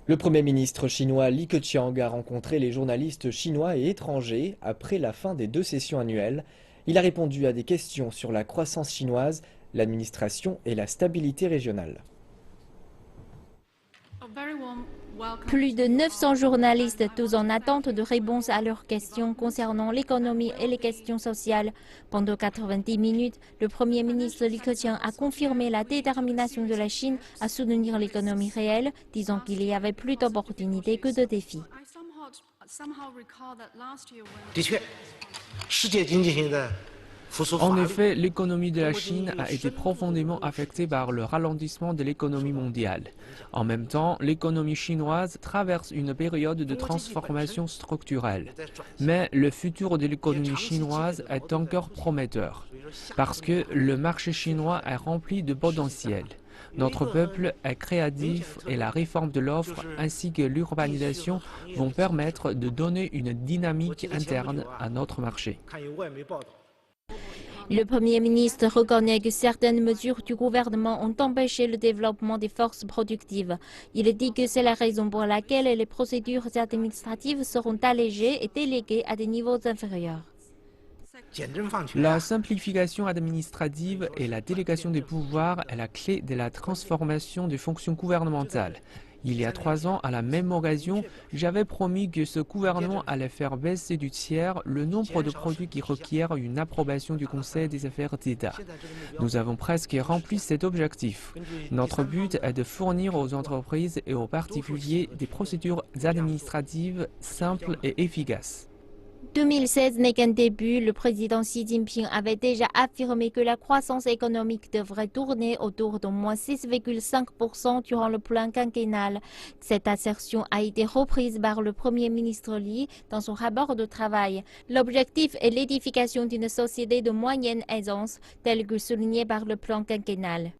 Le Premier ministre chinois Li Keqiang a rencontré les journalistes chinois et étrangers après la fin des deux sessions annuelles. Il a répondu à des questions sur la croissance chinoise, l'administration et la stabilité régionale. Plus de 900 journalistes, tous en attente de réponses à leurs questions concernant l'économie et les questions sociales. Pendant 90 minutes, le Premier ministre Li Keqiang a confirmé la détermination de la Chine à soutenir l'économie réelle, disant qu'il y avait plus d'opportunités que de défis. En effet, l'économie de la Chine a été profondément affectée par le ralentissement de l'économie mondiale. En même temps, l'économie chinoise traverse une période de transformation structurelle. Mais le futur de l'économie chinoise est encore prometteur, parce que le marché chinois est rempli de potentiel. Notre peuple est créatif et la réforme de l'offre ainsi que l'urbanisation vont permettre de donner une dynamique interne à notre marché. Le Premier ministre reconnaît que certaines mesures du gouvernement ont empêché le développement des forces productives. Il dit que c'est la raison pour laquelle les procédures administratives seront allégées et déléguées à des niveaux inférieurs. La simplification administrative et la délégation des pouvoirs est la clé de la transformation des fonctions gouvernementales. Il y a 3 ans, à la même occasion, j'avais promis que ce gouvernement allait faire baisser du tiers le nombre de produits qui requièrent une approbation du Conseil des affaires d'État. Nous avons presque rempli cet objectif. Notre but est de fournir aux entreprises et aux particuliers des procédures administratives simples et efficaces. 2016 n'est qu'un début. Le président Xi Jinping avait déjà affirmé que la croissance économique devrait tourner autour d'au moins 6,5% durant le plan quinquennal. Cette assertion a été reprise par le Premier ministre Li dans son rapport de travail. L'objectif est l'édification d'une société de moyenne aisance, telle que soulignée par le plan quinquennal.